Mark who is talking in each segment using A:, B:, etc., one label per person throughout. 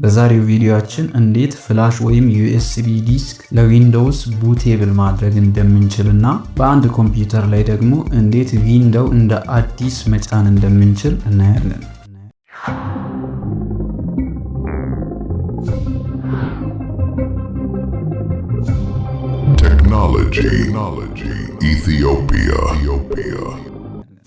A: በዛሬው ቪዲዮአችን እንዴት ፍላሽ ወይም ዩኤስቢ ዲስክ ለዊንዶውስ ቡቴብል ማድረግ እንደምንችልና በአንድ ኮምፒውተር ላይ ደግሞ እንዴት ዊንዶው እንደ አዲስ መጫን እንደምንችል እናያለን።
B: Technology Ethiopia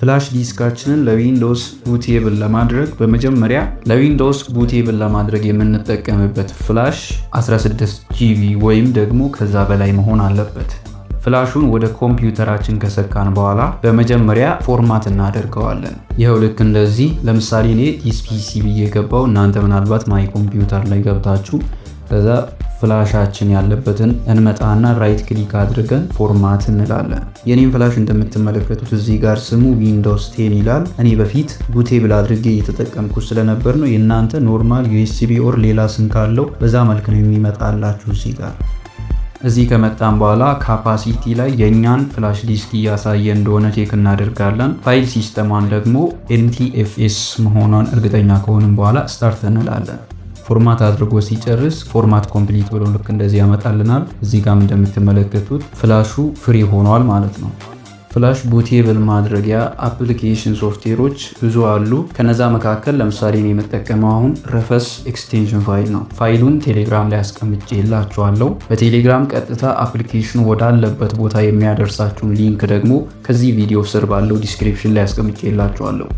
A: ፍላሽ ዲስካችንን ለዊንዶውስ ቡቴብል ለማድረግ በመጀመሪያ ለዊንዶውስ ቡቴብል ለማድረግ የምንጠቀምበት ፍላሽ 16 ጂቢ ወይም ደግሞ ከዛ በላይ መሆን አለበት። ፍላሹን ወደ ኮምፒውተራችን ከሰካን በኋላ በመጀመሪያ ፎርማት እናደርገዋለን። ይኸው ልክ እንደዚህ። ለምሳሌ እኔ ዲስፒሲ ብዬ ገባው፣ እናንተ ምናልባት ማይ ኮምፒውተር ላይ ገብታችሁ ከዛ ፍላሻችን ያለበትን እንመጣና ራይት ክሊክ አድርገን ፎርማት እንላለን። የኔን ፍላሽ እንደምትመለከቱት እዚህ ጋር ስሙ ዊንዶውስ 10 ይላል። እኔ በፊት ቡቴብል አድርጌ እየተጠቀምኩ ስለነበር ነው። የእናንተ ኖርማል ዩኤስቢ ኦር ሌላ ስም ካለው በዛ መልክ ነው የሚመጣላችሁ። እዚህ ጋር እዚህ ከመጣን በኋላ ካፓሲቲ ላይ የኛን ፍላሽ ዲስክ እያሳየ እንደሆነ ቼክ እናደርጋለን። ፋይል ሲስተሟን ደግሞ NTFS መሆኗን እርግጠኛ ከሆንም በኋላ ስታርት እንላለን። ፎርማት አድርጎ ሲጨርስ ፎርማት ኮምፕሊት ብሎ ልክ እንደዚህ ያመጣልናል። እዚህ ጋር እንደምትመለከቱት ፍላሹ ፍሪ ሆኗል ማለት ነው። ፍላሽ ቡቴብል ማድረጊያ አፕሊኬሽን ሶፍትዌሮች ብዙ አሉ። ከነዛ መካከል ለምሳሌ እኔ የምጠቀመው አሁን ረፈስ ኤክስቴንሽን ፋይል ነው። ፋይሉን ቴሌግራም ላይ አስቀምጬላችኋለሁ። በቴሌግራም ቀጥታ አፕሊኬሽኑ ወዳለበት ቦታ የሚያደርሳችሁን ሊንክ ደግሞ ከዚህ ቪዲዮ ስር ባለው ዲስክሪፕሽን ላይ አስቀምጬላችኋለሁ።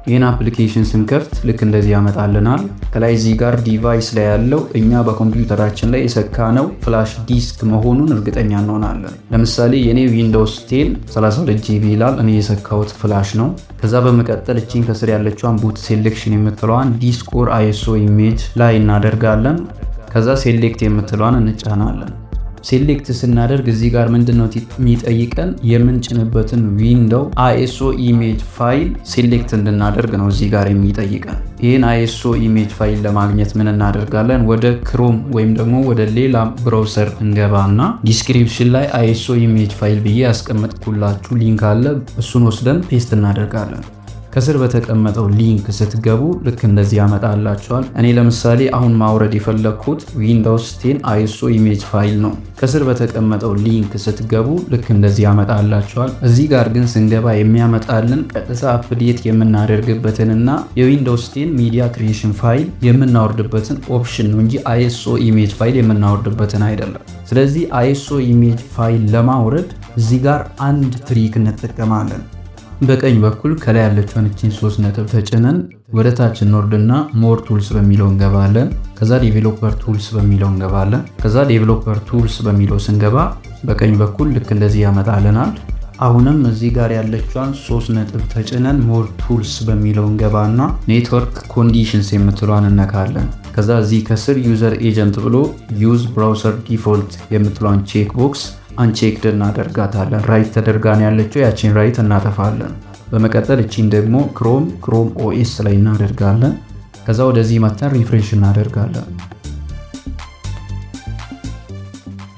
A: ይህን አፕሊኬሽን ስንከፍት ልክ እንደዚህ ያመጣልናል። ከላይ እዚህ ጋር ዲቫይስ ላይ ያለው እኛ በኮምፒውተራችን ላይ የሰካነው ፍላሽ ዲስክ መሆኑን እርግጠኛ እንሆናለን። ለምሳሌ የኔ ዊንዶውስ 10 32 ጂቢ ይላል። እኔ የሰካሁት ፍላሽ ነው። ከዛ በመቀጠል እቺን ከስር ያለችዋን ቡት ሴሌክሽን የምትለዋን ዲስክ ኦር ISO ኢሜጅ ላይ እናደርጋለን። ከዛ ሴሌክት የምትለዋን እንጫናለን። ሴሌክት ስናደርግ እዚህ ጋር ምንድነው የሚጠይቀን? የምንጭንበትን ዊንዶው ISO ኢሜጅ ፋይል ሴሌክት እንድናደርግ ነው እዚህ ጋር የሚጠይቀን። ይህን ISO ኢሜጅ ፋይል ለማግኘት ምን እናደርጋለን? ወደ ክሮም ወይም ደግሞ ወደ ሌላ ብራውዘር እንገባና ዲስክሪፕሽን ላይ ISO ኢሜጅ ፋይል ብዬ ያስቀመጥኩላችሁ ሊንክ አለ። እሱን ወስደን ፔስት እናደርጋለን። ከስር በተቀመጠው ሊንክ ስትገቡ ልክ እንደዚህ ያመጣላችኋል። እኔ ለምሳሌ አሁን ማውረድ የፈለግኩት ዊንዶውስ 10 ISO ኢሜጅ ፋይል ነው። ከስር በተቀመጠው ሊንክ ስትገቡ ልክ እንደዚህ ያመጣላችኋል። እዚህ ጋር ግን ስንገባ የሚያመጣልን ቀጥታ አፕዴት የምናደርግበትንና የዊንዶውስ 10 ሚዲያ ክሪኤሽን ፋይል የምናወርድበትን ኦፕሽን ነው እንጂ ISO ኢሜጅ ፋይል የምናወርድበትን አይደለም። ስለዚህ ISO ኢሜጅ ፋይል ለማውረድ እዚህ ጋር አንድ ትሪክ እንጠቀማለን። በቀኝ በኩል ከላይ ያለችውን እቺን 3 ነጥብ ተጭነን ወደ ታች እንወርድና ሞር ቱልስ በሚለው እንገባለን። ከዛ ዴቨሎፐር ቱልስ በሚለው እንገባለን። ከዛ ዴቨሎፐር ቱልስ በሚለው ስንገባ በቀኝ በኩል ልክ እንደዚህ ያመጣልናል። አሁንም እዚህ ጋር ያለችውን 3 ነጥብ ተጭነን ሞር ቱልስ በሚለው እንገባና ኔትወርክ ኮንዲሽንስ የምትሏን እነካለን። ከዛ እዚህ ከስር ዩዘር ኤጀንት ብሎ ዩዝ ብራውዘር ዲፎልት የምትሏን ቼክ ቦክስ አንቼክድ እናደርጋታለን። ራይት ተደርጋን ያለችው ያቺን ራይት እናጠፋለን። በመቀጠል እቺን ደግሞ ክሮም OS ላይ እናደርጋለን። ከዛ ወደዚህ መተን ሪፍሬሽ እናደርጋለን።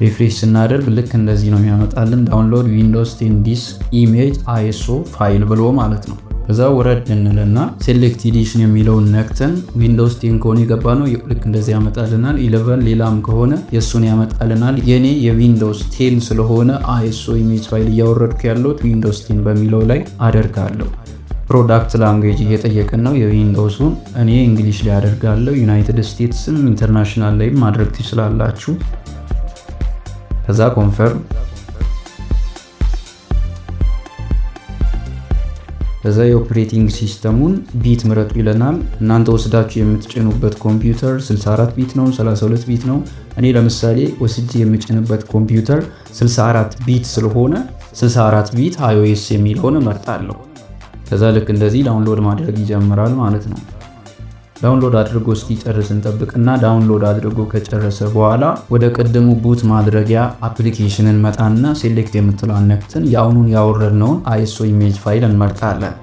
A: ሪፍሬሽ ስናደርግ ልክ እንደዚህ ነው የሚያመጣልን። ዳውንሎድ ዊንዶውስ 10 ዲስክ ኢሜጅ ISO ፋይል ብሎ ማለት ነው። ከዛ ወረድ እንልና ሴሌክት ኤዲሽን የሚለውን ነክተን ዊንዶውስ 10 ከሆነ የገባ ነው ልክ እንደዚህ ያመጣልናል። 11 ሌላም ከሆነ የሱን ያመጣልናል። የኔ የዊንዶውስ 10 ስለሆነ ISO ኢሜጅ ፋይል እያወረድኩ ያለሁት ዊንዶውስ 10 በሚለው ላይ አደርጋለሁ። ፕሮዳክት ላንጉዌጅ እየጠየቅን ነው የዊንዶውሱን። እኔ እንግሊሽ ላይ አደርጋለሁ። ዩናይትድ ስቴትስም ኢንተርናሽናል ላይ ማድረግ ትችላላችሁ። ከዛ ኮንፈርም። ከዛ የኦፕሬቲንግ ሲስተሙን ቢት ምረጡ ይለናል። እናንተ ወስዳችሁ የምትጭኑበት ኮምፒውተር 64 ቢት ነው 32 ቢት ነው። እኔ ለምሳሌ ወስጄ የምጭንበት ኮምፒውተር 64 ቢት ስለሆነ 64 ቢት iOS የሚለውን እመርጣለሁ። ከዛ ልክ እንደዚህ ዳውንሎድ ማድረግ ይጀምራል ማለት ነው። ዳውንሎድ አድርጎ እስኪጨርስ እንጠብቅና ዳውንሎድ አድርጎ ከጨረሰ በኋላ ወደ ቀደሙ ቡት ማድረጊያ አፕሊኬሽንን መጣና ሴሌክት የምትለውን ነክተን የአሁኑን ያወረድነውን ISO ኢሜጅ ፋይል እንመርጣለን።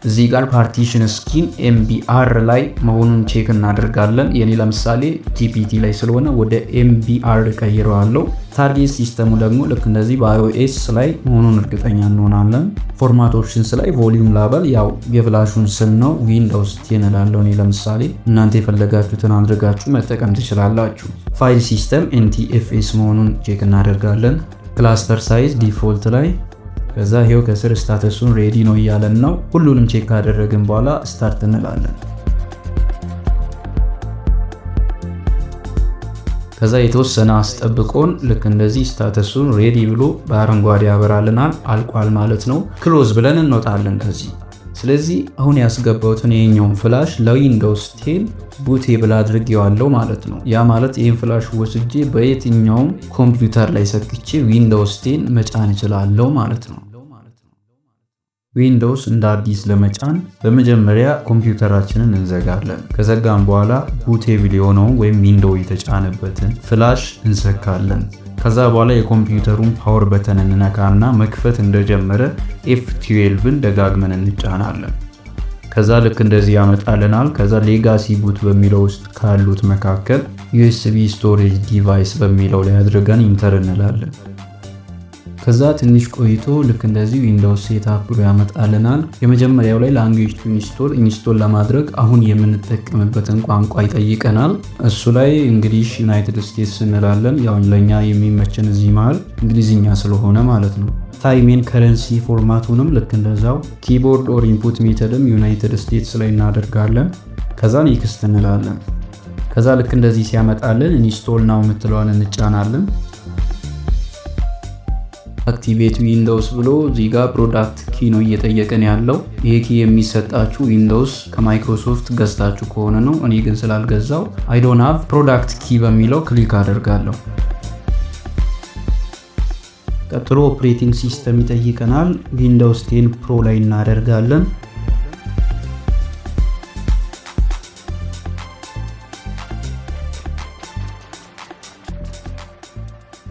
A: እዚህ ጋር ፓርቲሽን ስኪን MBR ላይ መሆኑን ቼክ እናደርጋለን። የኔ ለምሳሌ GPT ላይ ስለሆነ ወደ MBR ቀይረዋለሁ። ታርጌት ሲስተሙ ደግሞ ልክ እንደዚህ በiOS ላይ መሆኑን እርግጠኛ እንሆናለን። ፎርማት ኦፕሽንስ ላይ ቮሊዩም ላበል ያው የፍላሹን ስም ነው፣ ዊንዶውስ 10 እላለሁ እኔ ለምሳሌ። እናንተ የፈለጋችሁትን አድርጋችሁ መጠቀም ትችላላችሁ። ፋይል ሲስተም NTFS መሆኑን ቼክ እናደርጋለን። ክላስተር ሳይዝ ዲፎልት ላይ ከዛ ይሄው ከስር ስታተሱን ሬዲ ነው እያለን ነው። ሁሉንም ቼክ ካደረግን በኋላ ስታርት እንላለን። ከዛ የተወሰነ አስጠብቆን ልክ እንደዚህ ስታተሱን ሬዲ ብሎ በአረንጓዴ ያበራልናል። አልቋል ማለት ነው። ክሎዝ ብለን እንወጣለን ከዚህ። ስለዚህ አሁን ያስገባሁትን ይሄኛውን ፍላሽ ለዊንዶውስ 10 ቡቴብል አድርጌዋለሁ ማለት ነው። ያ ማለት ይህን ፍላሽ ወስጄ በየትኛውም ኮምፒውተር ላይ ሰክቼ ዊንዶውስ 10 መጫን እችላለሁ ማለት ነው። ዊንዶውስ እንደ አዲስ ለመጫን በመጀመሪያ ኮምፒውተራችንን እንዘጋለን። ከዘጋን በኋላ ቡቴብል የሆነውን ወይም ዊንዶው የተጫነበትን ፍላሽ እንሰካለን። ከዛ በኋላ የኮምፒውተሩን ፓወር በተን እንነካና መክፈት እንደጀመረ F12ን ደጋግመን እንጫናለን። ከዛ ልክ እንደዚህ ያመጣልናል። ከዛ ሌጋሲ ቡት በሚለው ውስጥ ካሉት መካከል USB ስቶሬጅ ዲቫይስ በሚለው ላይ አድርገን ኢንተር እንላለን። ከዛ ትንሽ ቆይቶ ልክ እንደዚህ ዊንዶውስ ሴትአፕ ብሎ ያመጣልናል። የመጀመሪያው ላይ ላንጉዌጅ ቱ ኢንስቶል ለማድረግ አሁን የምንጠቀምበትን ቋንቋ ይጠይቀናል። እሱ ላይ እንግሊሽ ዩናይትድ ስቴትስ እንላለን። ያው ለኛ የሚመችን እዚህ መሃል እንግሊዝኛ ስለሆነ ማለት ነው። ታይሜን ከረንሲ ፎርማቱንም ልክ እንደዛው ኪቦርድ ኦር ኢንፑት ሜተድም ዩናይትድ ስቴትስ ላይ እናደርጋለን። ከዛ ኔክስት እንላለን። ከዛ ልክ እንደዚህ ሲያመጣልን ኢንስቶል ናው የምትለዋን እንጫናለን። አክቲቬት ዊንዶውስ ብሎ እዚህ ጋር ፕሮዳክት ኪ ነው እየጠየቀን ያለው። ይሄ ኪ የሚሰጣችሁ ዊንዶውስ ከማይክሮሶፍት ገዝታችሁ ከሆነ ነው። እኔ ግን ስላልገዛው አይ ዶንት ሃቭ ፕሮዳክት ኪ በሚለው ክሊክ አደርጋለሁ። ቀጥሎ ኦፕሬቲንግ ሲስተም ይጠይቀናል። ዊንዶውስ 10 ፕሮ ላይ እናደርጋለን።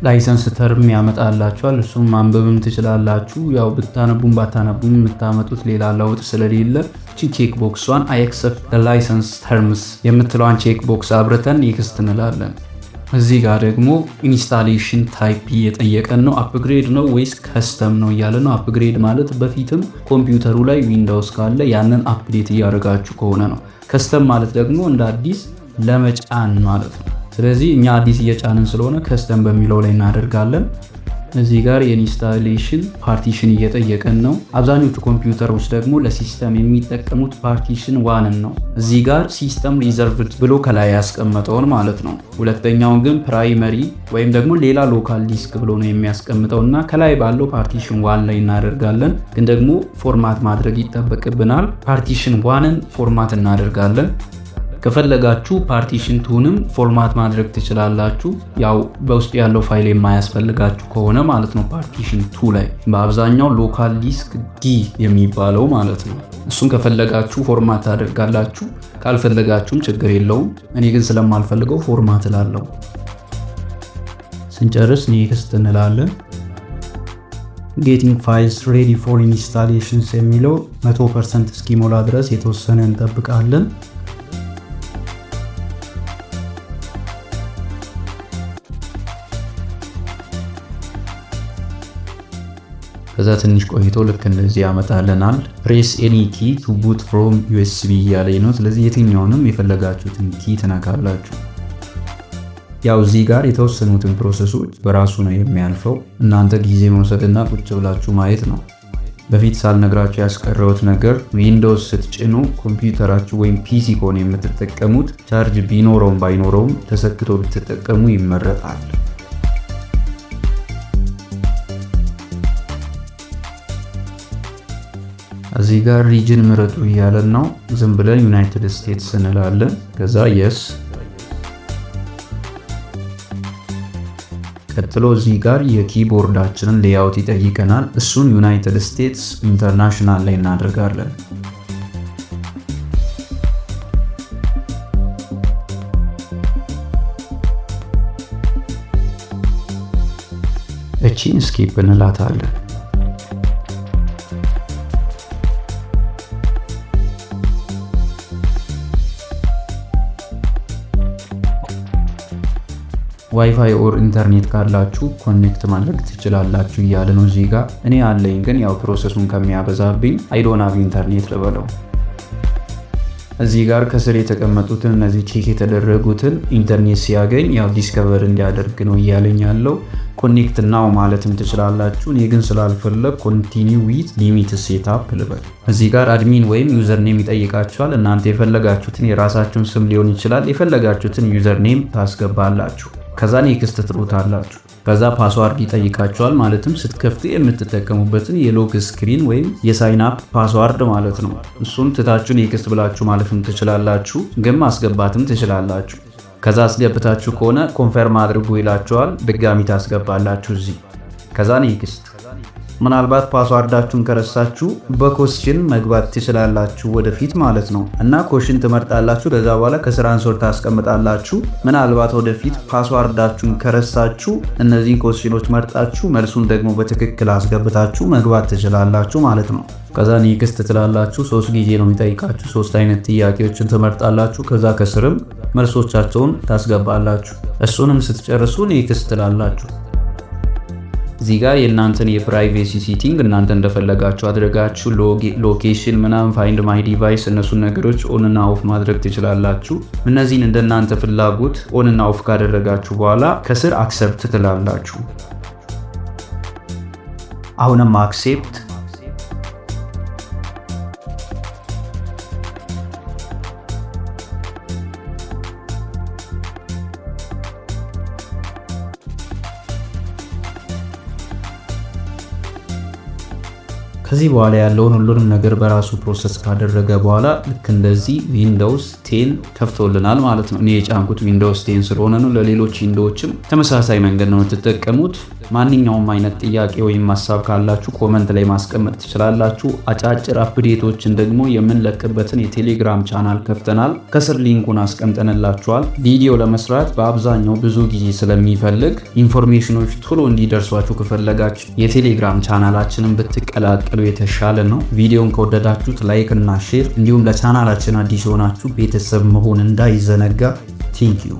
A: ላይሰንስ ተርም ያመጣላችኋል። እሱም ማንበብም ትችላላችሁ። ያው ብታነቡም ባታነቡም የምታመጡት ሌላ ለውጥ ስለሌለ እቺ ቼክ ቦክሷን አይ አክሰፕት ዘ ላይሰንስ ተርምስ የምትለዋን ቼክ ቦክስ አብርተን ኔክስት እንላለን። እዚህ ጋር ደግሞ ኢንስታሌሽን ታይፕ እየጠየቀን ነው። አፕግሬድ ነው ወይስ ከስተም ነው እያለ ነው። አፕግሬድ ማለት በፊትም ኮምፒውተሩ ላይ ዊንዶውስ ካለ ያንን አፕዴት እያደረጋችሁ ከሆነ ነው። ከስተም ማለት ደግሞ እንደ አዲስ ለመጫን ማለት ነው። ስለዚህ እኛ አዲስ እየጫንን ስለሆነ ከስተም በሚለው ላይ እናደርጋለን። እዚህ ጋር የኢንስታሌሽን ፓርቲሽን እየጠየቀን ነው። አብዛኞቹ ኮምፒውተሮች ደግሞ ለሲስተም የሚጠቀሙት ፓርቲሽን ዋንን ነው። እዚህ ጋር ሲስተም ሪዘርቭድ ብሎ ከላይ ያስቀመጠውን ማለት ነው። ሁለተኛውን ግን ፕራይመሪ ወይም ደግሞ ሌላ ሎካል ዲስክ ብሎ ነው የሚያስቀምጠው እና ከላይ ባለው ፓርቲሽን ዋን ላይ እናደርጋለን። ግን ደግሞ ፎርማት ማድረግ ይጠበቅብናል። ፓርቲሽን ዋንን ፎርማት እናደርጋለን። ከፈለጋችሁ ፓርቲሽን ቱንም ፎርማት ማድረግ ትችላላችሁ። ያው በውስጡ ያለው ፋይል የማያስፈልጋችሁ ከሆነ ማለት ነው። ፓርቲሽን ቱ ላይ በአብዛኛው ሎካል ዲስክ ዲ የሚባለው ማለት ነው። እሱን ከፈለጋችሁ ፎርማት ታደርጋላችሁ፣ ካልፈለጋችሁም ችግር የለውም። እኔ ግን ስለማልፈልገው ፎርማት እላለሁ። ስንጨርስ ኔክስት እንላለን። ጌቲንግ ፋይልስ ሬዲ ፎር ኢንስታሌሽንስ የሚለው 100% እስኪሞላ ድረስ የተወሰነ እንጠብቃለን። ከዛ ትንሽ ቆይቶ ልክ እንደዚህ ያመጣልናል። ፕሬስ ኤኒ ኪ ቱ ቡት ፍሮም ዩኤስቢ እያለኝ ነው። ስለዚህ የትኛውንም የፈለጋችሁትን ኪ ትነካላችሁ። ያው እዚህ ጋር የተወሰኑትን ፕሮሰሶች በራሱ ነው የሚያልፈው። እናንተ ጊዜ መውሰድና ቁጭ ብላችሁ ማየት ነው። በፊት ሳልነግራችሁ ያስቀረውት ነገር ዊንዶውስ ስትጭኑ ኮምፒውተራችሁ ወይም ፒሲ ከሆነ የምትጠቀሙት ቻርጅ ቢኖረውም ባይኖረውም ተሰክቶ ብትጠቀሙ ይመረጣል። እዚህ ጋር ሪጅን ምረጡ እያለን ነው። ዝም ብለን ዩናይትድ ስቴትስ እንላለን። ከዛ የስ። ቀጥሎ እዚህ ጋር የኪቦርዳችንን ሌያውት ይጠይቀናል። እሱን ዩናይትድ ስቴትስ ኢንተርናሽናል ላይ እናደርጋለን። እቺን ስኪፕ እንላታለን። ዋይፋይ ኦር ኢንተርኔት ካላችሁ ኮኔክት ማድረግ ትችላላችሁ እያለ ነው እዚህ ጋር። እኔ አለኝ ግን ያው ፕሮሰሱን ከሚያበዛብኝ አይ ዶንት ሃቭ ኢንተርኔት ልበለው። እዚህ ጋር ከስር የተቀመጡትን እነዚህ ቼክ የተደረጉትን ኢንተርኔት ሲያገኝ ያው ዲስከቨር እንዲያደርግ ነው እያለኝ ያለው። ኮኔክት ናው ማለትም ትችላላችሁ። እኔ ግን ስላልፈለግ ኮንቲኒው ዊዝ ሊሚት ሴትአፕ ልበል። እዚህ ጋር አድሚን ወይም ዩዘር ኔም ይጠይቃችኋል። እናንተ የፈለጋችሁትን የራሳችሁን ስም ሊሆን ይችላል የፈለጋችሁትን ዩዘር ኔም ታስገባላችሁ። ከዛ ኔክስት ትሉታላችሁ። ከዛ ፓስዋርድ ይጠይቃችኋል። ማለትም ስትከፍቱ የምትጠቀሙበትን የሎግ ስክሪን ወይም የሳይን አፕ ፓስዋርድ ማለት ነው። እሱን ትታችሁ ኔክስት ብላችሁ ማለፍም ትችላላችሁ፣ ግን ማስገባትም ትችላላችሁ። ከዛ አስገብታችሁ ከሆነ ኮንፈርም አድርጉ ይላችኋል። ድጋሚ ታስገባላችሁ እዚህ። ከዛ ኔክስት። ምናልባት ፓስዋርዳችሁን ከረሳችሁ በኮስችን መግባት ትችላላችሁ ወደፊት ማለት ነው። እና ኮሽን ትመርጣላችሁ። ከዛ በኋላ ከስር አንሶር ታስቀምጣላችሁ። ምናልባት ወደፊት ፓስዋርዳችሁን ከረሳችሁ እነዚህን ኮስችኖች መርጣችሁ መልሱን ደግሞ በትክክል አስገብታችሁ መግባት ትችላላችሁ ማለት ነው። ከዛ ኔክስት ትላላችሁ። 3 ጊዜ ነው የሚጠይቃችሁ። 3 አይነት ጥያቄዎችን ትመርጣላችሁ። ከዛ ከስርም መልሶቻቸውን ታስገባላችሁ። እሱንም ስትጨርሱ ኔክስት ትላላችሁ። እዚህ ጋር የእናንተን የፕራይቬሲ ሴቲንግ እናንተ እንደፈለጋችሁ አድርጋችሁ ሎኬሽን ምናምን ፋይንድ ማይ ዲቫይስ እነሱን ነገሮች ኦን እና ኦፍ ማድረግ ትችላላችሁ። እነዚህን እንደናንተ ፍላጎት ኦን እና ኦፍ ካደረጋችሁ በኋላ ከስር አክሰፕት ትላላችሁ። አሁንም አክሴፕት። ከዚህ በኋላ ያለውን ሁሉንም ነገር በራሱ ፕሮሰስ ካደረገ በኋላ ልክ እንደዚህ ዊንዶውስ 10 ከፍቶልናል ማለት ነው። እኔ የጫንኩት ዊንዶውስ 10 ስለሆነ ነው። ለሌሎች ዊንዶዎችም ተመሳሳይ መንገድ ነው የምትጠቀሙት። ማንኛውም አይነት ጥያቄ ወይም ሀሳብ ካላችሁ ኮመንት ላይ ማስቀመጥ ትችላላችሁ። አጫጭር አፕዴቶችን ደግሞ የምንለቅበትን የቴሌግራም ቻናል ከፍተናል። ከስር ሊንኩን አስቀምጠንላችኋል። ቪዲዮ ለመስራት በአብዛኛው ብዙ ጊዜ ስለሚፈልግ ኢንፎርሜሽኖች ቶሎ እንዲደርሷችሁ ከፈለጋችሁ የቴሌግራም ቻናላችንን ብትቀላቀሉ የተሻለ ነው። ቪዲዮን ከወደዳችሁት ላይክ እና ሼር እንዲሁም ለቻናላችን አዲስ የሆናችሁ ቤተሰብ መሆን እንዳይዘነጋ። ቴንኪዩ